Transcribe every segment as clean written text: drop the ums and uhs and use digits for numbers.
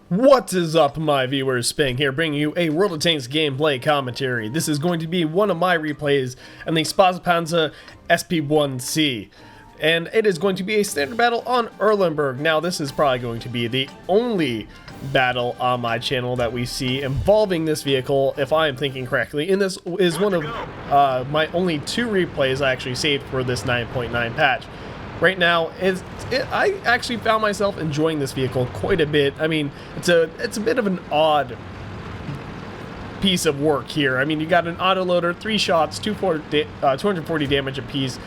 What is up, my viewers? Spang here, bringing you a World of Tanks gameplay commentary. This is going to be one of my replays on the Panzer SP1C, and it is going to be a standard battle on Erlenberg. Now, this is probably going to be the only battle on my channel that we see involving this vehicle, if I am thinking correctly. And this is one of my only two replays I actually saved for this 9.9 patch. Right now, I actually found myself enjoying this vehicle quite a bit. I mean, it's a bit of an odd piece of work here. I mean, you got an autoloader, 3 shots, 240 damage apiece.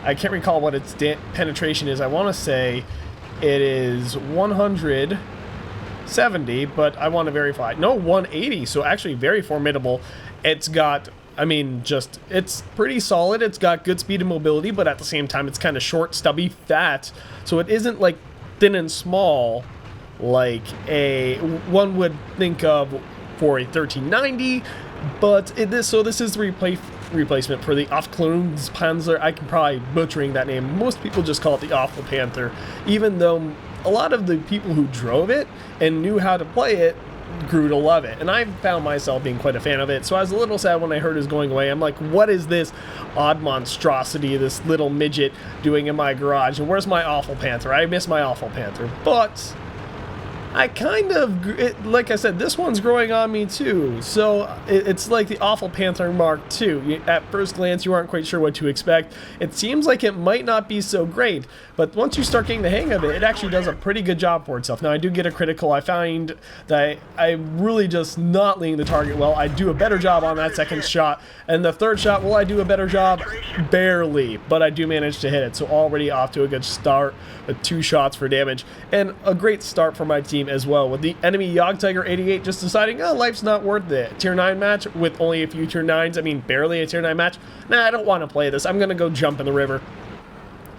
I can't recall what its penetration is. I want to say it is 170, but I want to verify. No, 180, so actually very formidable. It's got... I mean, it's pretty solid. It's got good speed and mobility, but at the same time, it's kind of short, stubby, fat. So it isn't like thin and small like one would think of for a 1390. But this is the replacement for the Panzer. I can probably butchering that name. Most people just call it the Awful Panther, even though a lot of the people who drove it and knew how to play it grew to love it, and I found myself being quite a fan of it. So I was a little sad when I heard it was going away. I'm like, what is this odd monstrosity, this little midget doing in my garage, and where's my Awful Panther? I miss my Awful Panther. But I kind of, like I said, this one's growing on me too. So it's like the Awful Panther Mark II. At first glance, you aren't quite sure what to expect. It seems like it might not be so great, but once you start getting the hang of it, it actually does a pretty good job for itself. Now, I do get a critical. I find that I'm really just not leading the target well. I do a better job on that second shot, and the third shot, well, I do a better job? Barely, but I do manage to hit it. So already off to a good start with 2 shots for damage, and a great start for my team as well, with the enemy Jagdtiger 88 just deciding, oh, life's not worth it. Tier 9 match with only a few tier 9s, I mean, barely a tier 9 match. Nah, I don't want to play this. I'm going to go jump in the river.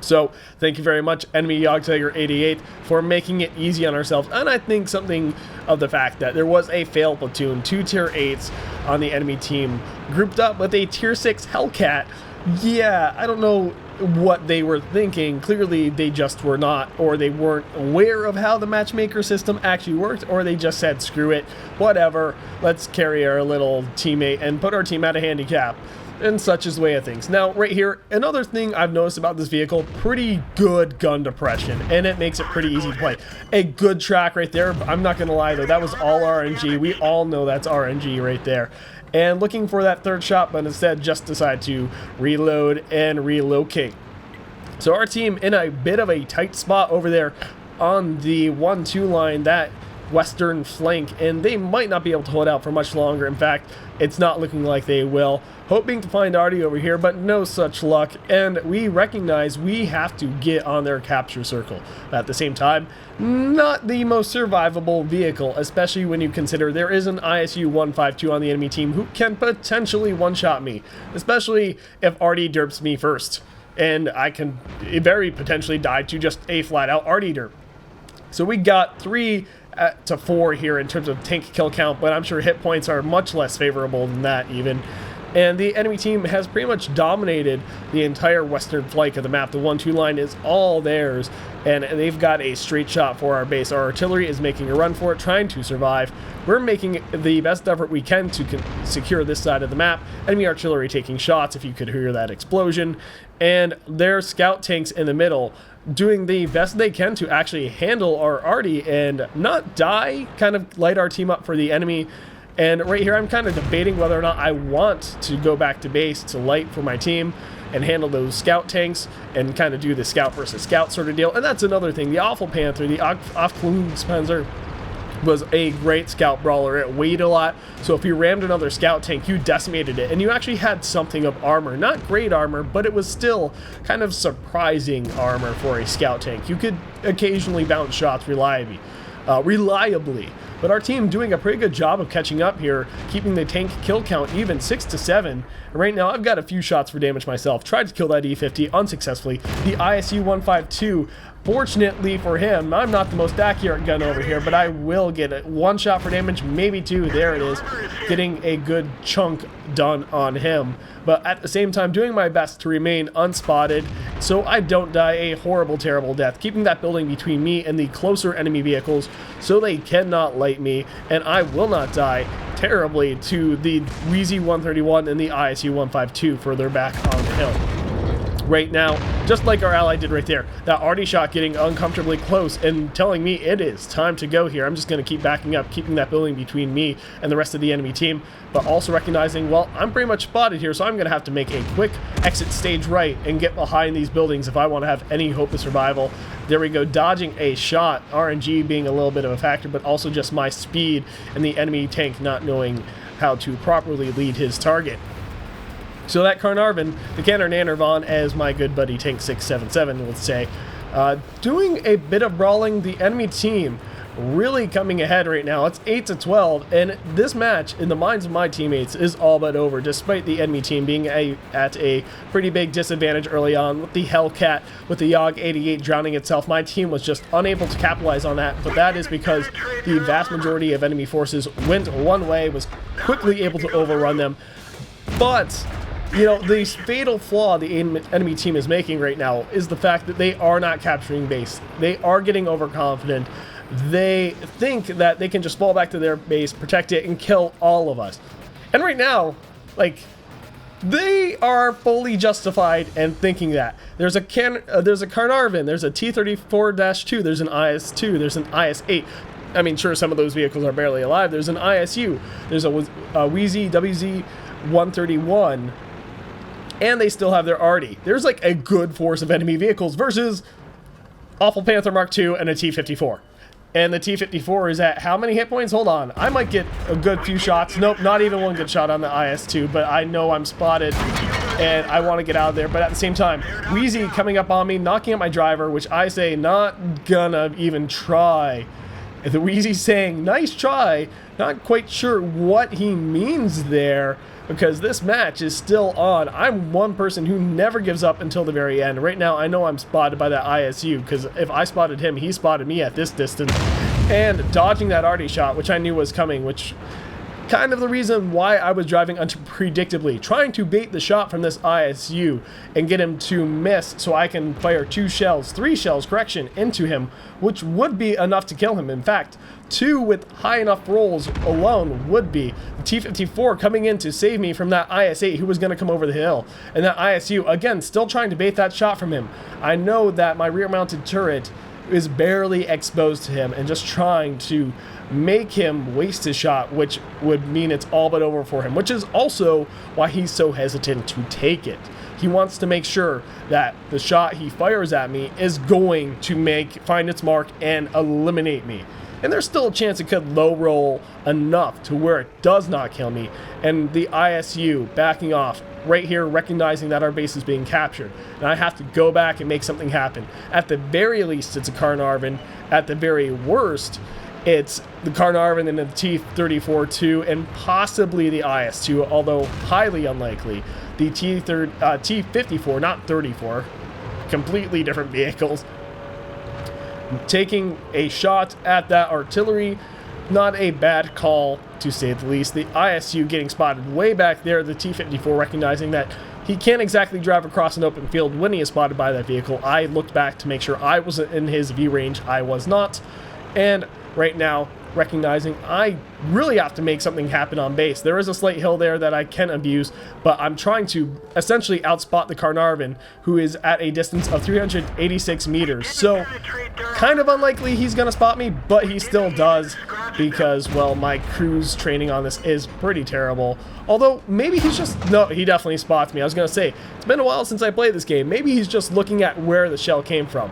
So, thank you very much, enemy Jagdtiger 88, for making it easy on ourselves. And I think something of the fact that there was a failed platoon, 2 tier 8s on the enemy team, grouped up with a tier 6 Hellcat. Yeah, I don't know what they were thinking. Clearly they just were not, or they weren't aware of how the matchmaker system actually worked, or they just said screw it, whatever, let's carry our little teammate and put our team at a handicap, and such is the way of things. Now right here, another thing I've noticed about this vehicle, pretty good gun depression, and it makes it pretty easy to play. A good track right there. I'm not gonna lie though, that was all RNG. We all know that's RNG right there. And looking for that third shot, but instead just decide to reload and relocate. So our team in a bit of a tight spot over there on the 1-2 line, that western flank, and they might not be able to hold out for much longer. In fact, it's not looking like they will. Hoping to find Artie over here, but no such luck, and we recognize we have to get on their capture circle. But at the same time, not the most survivable vehicle, especially when you consider there is an ISU 152 on the enemy team who can potentially one-shot me, especially if Artie derps me first, and I can very potentially die to just a flat-out Artie derp. So we got 3 to 4 here in terms of tank kill count, but I'm sure hit points are much less favorable than that even. And the enemy team has pretty much dominated the entire western flank of the map. The 1-2 line is all theirs, and they've got a straight shot for our base. Our artillery is making a run for it, trying to survive. We're making the best effort we can to secure this side of the map. Enemy artillery taking shots, if you could hear that explosion. And their scout tanks in the middle doing the best they can to actually handle our arty and not die, kind of light our team up for the enemy. And right here, I'm kind of debating whether or not I want to go back to base to light for my team and handle those scout tanks and kind of do the scout versus scout sort of deal. And that's another thing. The Awful Panther, the Panzer, was a great scout brawler. It weighed a lot, so if you rammed another scout tank, you decimated it, and you actually had something of armor. Not great armor, but it was still kind of surprising armor for a scout tank. You could occasionally bounce shots reliably. But our team doing a pretty good job of catching up here, keeping the tank kill count even, 6 to 7. And right now, I've got a few shots for damage myself. Tried to kill that E50 unsuccessfully. The ISU 152 Fortunately for him, I'm not the most accurate gun over here, but I will get it. 1 shot for damage, maybe 2. There it is. Getting a good chunk done on him. But at the same time, doing my best to remain unspotted so I don't die a horrible, terrible death. Keeping that building between me and the closer enemy vehicles so they cannot light me, and I will not die terribly to the Wheezy 131 and the ISU 152 further back on the hill. Right now, just like our ally did right there, that arty shot getting uncomfortably close and telling me it is time to go here. I'm just going to keep backing up, keeping that building between me and the rest of the enemy team, but also recognizing, well, I'm pretty much spotted here, so I'm going to have to make a quick exit stage right and get behind these buildings if I want to have any hope of survival. There we go, dodging a shot, RNG being a little bit of a factor, but also just my speed and the enemy tank not knowing how to properly lead his target. So that Carnarvon, the Canner Nannervon, as my good buddy Tank 677 would say, doing a bit of brawling. The enemy team really coming ahead right now. It's 8-12, and this match, in the minds of my teammates, is all but over, despite the enemy team being at a pretty big disadvantage early on with the Hellcat, with the Yog 88 drowning itself. My team was just unable to capitalize on that, but that is because the vast majority of enemy forces went one way, was quickly able to overrun them. But you know, the fatal flaw the enemy team is making right now is the fact that they are not capturing base. They are getting overconfident. They think that they can just fall back to their base, protect it, and kill all of us. And right now, like, they are fully justified in thinking that. There's a Carnarvon, there's a T-34-2, there's an IS-2, there's an IS-8. I mean, sure, some of those vehicles are barely alive. There's an ISU, there's a Wheezy WZ-131, and they still have their arty. There's like a good force of enemy vehicles versus Awful Panther Mark II and a T-54. And the T-54 is at how many hit points? Hold on. I might get a good few shots. Nope, not even one good shot on the IS-2, but I know I'm spotted, and I want to get out of there. But at the same time, Wheezy coming up on me, knocking out my driver, which I say not gonna even try. The Wheezy saying, nice try. Not quite sure what he means there, because this match is still on. I'm one person who never gives up until the very end. Right now, I know I'm spotted by that ISU, because if I spotted him, he spotted me at this distance. And dodging that arty shot, which I knew was coming, which kind of the reason why I was driving unpredictably, trying to bait the shot from this ISU and get him to miss so I can fire 3 shells, into him, which would be enough to kill him. In fact, 2 with high enough rolls alone would be. The T-54 coming in to save me from that IS-8 who was going to come over the hill. And that ISU, again, still trying to bait that shot from him. I know that my rear-mounted turret is barely exposed to him and just trying to make him waste his shot, which would mean it's all but over for him, which is also why he's so hesitant to take it. He wants to make sure that the shot he fires at me is going to find its mark and eliminate me. And there's still a chance it could low roll enough to where it does not kill me. And the ISU backing off right here, recognizing that our base is being captured. And I have to go back and make something happen. At the very least, it's a Carnarvon. At the very worst, it's the Carnarvon and the T-34-2 and possibly the IS-2, although highly unlikely. The T-54, not 34, completely different vehicles. Taking a shot at that artillery, not a bad call to say the least. The ISU getting spotted way back there, the T-54 recognizing that he can't exactly drive across an open field when he is spotted by that vehicle. I looked back to make sure I wasn't in his view range. I was not. And right now, recognizing I really have to make something happen on base. There is a slight hill there that I can abuse, but I'm trying to essentially outspot the Carnarvon, who is at a distance of 386 meters. So, kind of unlikely he's going to spot me, but he still does, because, well, my cruise training on this is pretty terrible. Although, maybe he's just... No, he definitely spots me. I was going to say, it's been a while since I played this game. Maybe he's just looking at where the shell came from.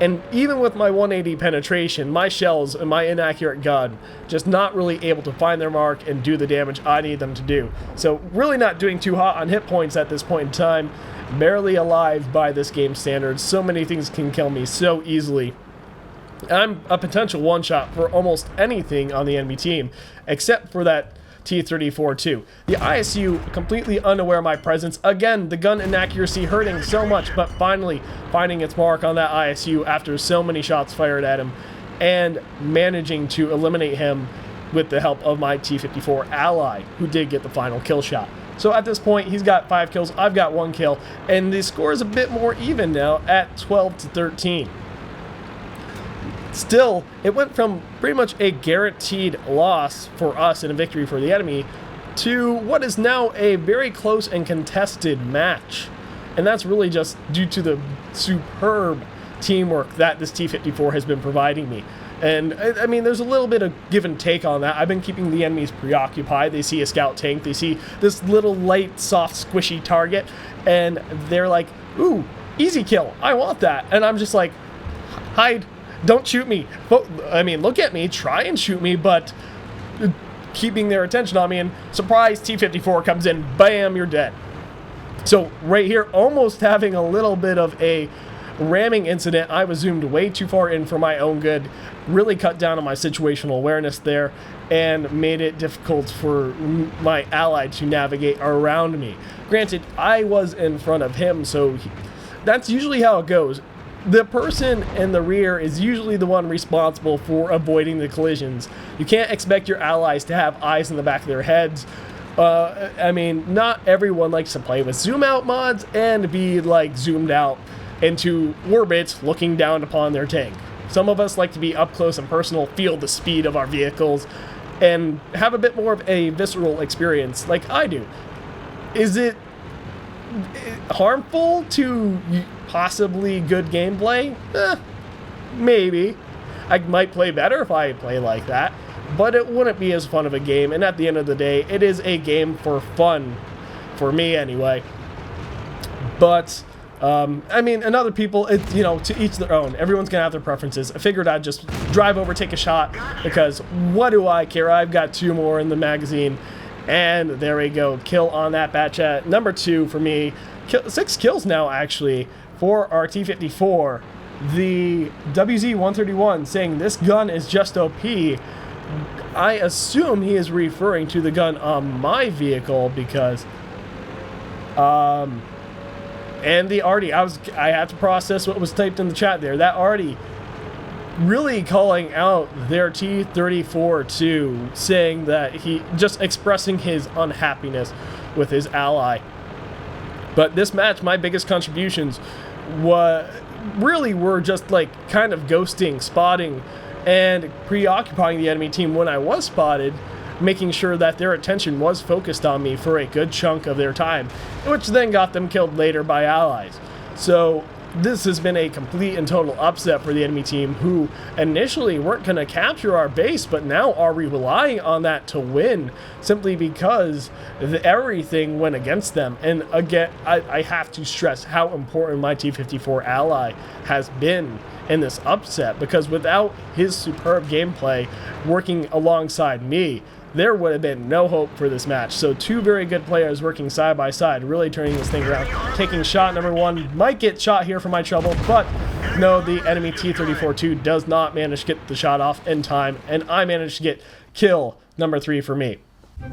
And even with my 180 penetration, my shells and my inaccurate gun just not really able to find their mark and do the damage I need them to do. So really not doing too hot on hit points at this point in time. Barely alive by this game standards. So many things can kill me so easily. I'm a potential one-shot for almost anything on the enemy team, except for that T-34-2. The ISU completely unaware of my presence. Again, the gun inaccuracy hurting so much, but finally finding its mark on that ISU after so many shots fired at him and managing to eliminate him with the help of my T-54 ally, who did get the final kill shot. So at this point, he's got 5 kills, I've got 1 kill, and the score is a bit more even now at 12-13. Still, it went from pretty much a guaranteed loss for us and a victory for the enemy to what is now a very close and contested match. And that's really just due to the superb teamwork that this T-54 has been providing me. And, I mean, there's a little bit of give and take on that. I've been keeping the enemies preoccupied. They see a scout tank. They see this little light, soft, squishy target. And they're like, ooh, easy kill. I want that. And I'm just like, hide. Don't shoot me. I mean, look at me. Try and shoot me, but keeping their attention on me. And surprise, T-54 comes in. Bam, you're dead. So right here, almost having a little bit of a ramming incident. I was zoomed way too far in for my own good, really cut down on my situational awareness there, and made it difficult for my ally to navigate around me. Granted, I was in front of him, so that's usually how it goes. The person in the rear is usually the one responsible for avoiding the collisions. You can't expect your allies to have eyes in the back of their heads. I mean, not everyone likes to play with zoom out mods and be like zoomed out into orbit looking down upon their tank. Some of us like to be up close and personal, feel the speed of our vehicles, and have a bit more of a visceral experience like I do. Is it harmful to possibly good gameplay? Maybe. I might play better if I play like that, but it wouldn't be as fun of a game, and at the end of the day, it is a game for fun, for me anyway. But I mean, and other people, you know, to each their own. Everyone's gonna have their preferences. I figured I'd just drive over, take a shot, because what do I care? I've got 2 more in the magazine, and there we go. Kill on that batch at number 2 for me. 6 kills now, actually, for our T-54. The WZ-131 saying this gun is just OP. I assume he is referring to the gun on my vehicle because, and the arty, I had to process what was typed in the chat there. That arty really calling out their T-34-2, saying that he just expressing his unhappiness with his ally. But this match, my biggest contributions were just like kind of ghosting, spotting, and preoccupying the enemy team when I was spotted, making sure that their attention was focused on me for a good chunk of their time, which then got them killed later by allies. So this has been a complete and total upset for the enemy team, who initially weren't going to capture our base, but now are relying on that to win, simply because everything went against them. And again, I have to stress how important my T-54 ally has been in this upset, because without his superb gameplay working alongside me, there would have been no hope for this match. So 2 very good players working side by side, really turning this thing around. Taking shot number 1, might get shot here for my trouble, but no, the enemy T-34-2 does not manage to get the shot off in time, and I managed to get kill number 3 for me.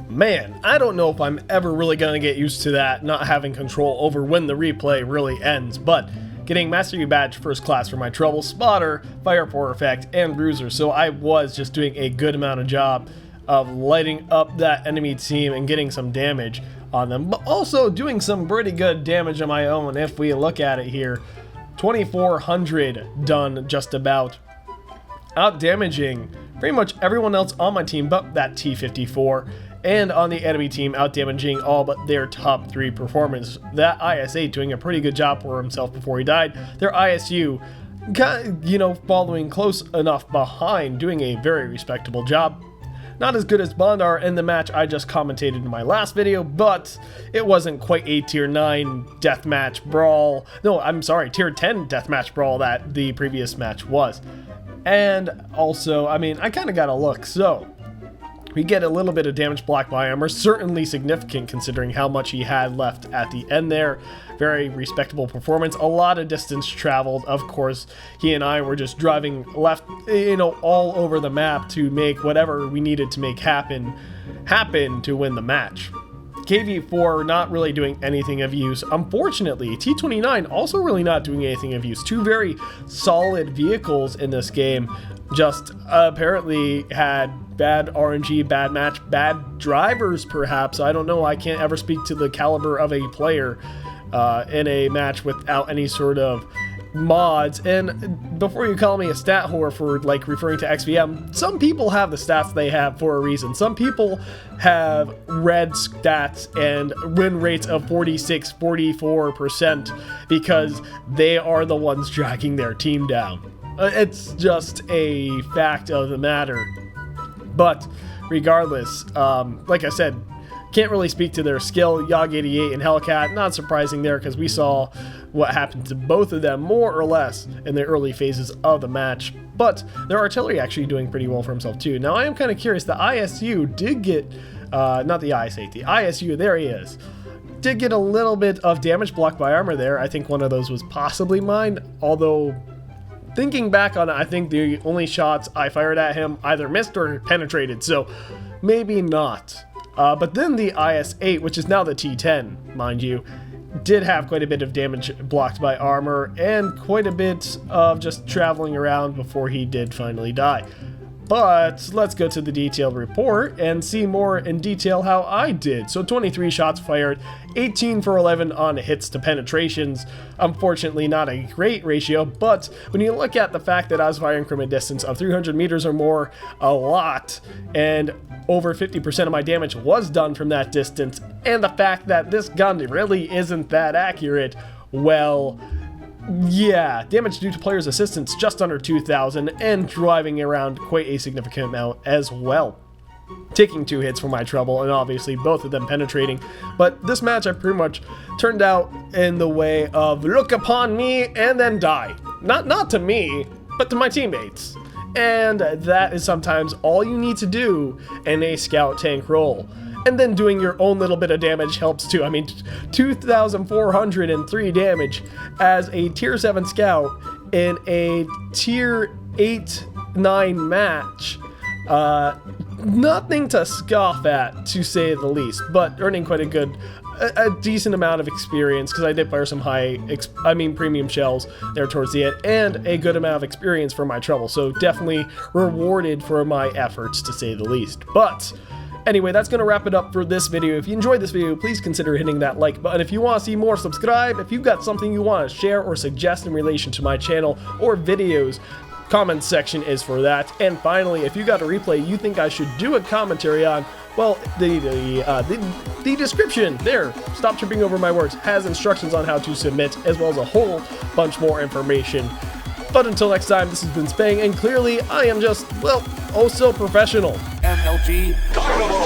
Man, I don't know if I'm ever really going to get used to that, not having control over when the replay really ends, but getting Mastery Badge First Class for my trouble, Spotter, Firepore Effect, and Bruiser, so I was just doing a good amount of job of lighting up that enemy team and getting some damage on them, but also doing some pretty good damage on my own. If we look at it here, 2,400 done just about, out damaging pretty much everyone else on my team but that T-54, and on the enemy team out damaging all but their top 3 performers. That IS-8 doing a pretty good job for himself before he died. Their ISU, you know, following close enough behind, doing a very respectable job. Not as good as Bondar in the match I just commentated in my last video, but it wasn't quite a tier 9 deathmatch brawl. No, I'm sorry, tier 10 deathmatch brawl that the previous match was. And also, I mean, I kind of got a look. So, We get a little bit of damage blocked by armor, certainly significant considering how much he had left at the end there. Very respectable performance, a lot of distance traveled. Of course, he and I were just driving left, all over the map to make whatever we needed to make happen to win the match. KV4 not really doing anything of use. Unfortunately, T29 also really not doing anything of use. Two very solid vehicles in this game, just apparently had bad RNG, bad match, bad drivers perhaps. I don't know, I can't ever speak to the caliber of a player in a match without any sort of mods. And before you call me a stat whore for like referring to XVM, some people have the stats they have for a reason. Some people have red stats and win rates of 46-44% because they are the ones dragging their team down. It's just a fact of the matter. But regardless, like I said, can't really speak to their skill. Yog88 and Hellcat, not surprising there because we saw what happened to both of them more or less in the early phases of the match. But their artillery actually doing pretty well for himself too. Now I am kind of curious, the ISU did get, not the IS-8, the ISU, there he is, did get a little bit of damage blocked by armor there. I think one of those was possibly mine, although thinking back on it, I think the only shots I fired at him either missed or penetrated, so maybe not. But then the IS-8, which is now the T10, mind you, did have quite a bit of damage blocked by armor and quite a bit of just traveling around before he did finally die. But let's go to the detailed report and see more in detail how I did. So 23 shots fired, 18 for 11 on hits to penetrations. Unfortunately, not a great ratio, but when you look at the fact that I was firing from a distance of 300 meters or more, a lot, and over 50% of my damage was done from that distance, and the fact that this gun really isn't that accurate, well, yeah, damage due to player's assistance just under 2,000 and driving around quite a significant amount as well. Taking 2 hits for my trouble and obviously both of them penetrating. But this match I pretty much turned out in the way of look upon me and then die. Not to me, but to my teammates. And that is sometimes all you need to do in a scout tank role. And then doing your own little bit of damage helps too. I mean, 2,403 damage as a tier 7 scout in a tier 8-9 match. Nothing to scoff at, to say the least, but earning quite a decent amount of experience because I did fire some premium shells there towards the end, and a good amount of experience for my trouble. So definitely rewarded for my efforts, to say the least. But anyway, that's going to wrap it up for this video. If you enjoyed this video, please consider hitting that like button. If you want to see more, subscribe. If you've got something you want to share or suggest in relation to my channel or videos, comment section is for that. And finally, if you got a replay you think I should do a commentary on, well, the description there, stop tripping over my words, has instructions on how to submit, as well as a whole bunch more information. But until next time, this has been Spang, and clearly I am just, well, oh so professional. MLG Carnival.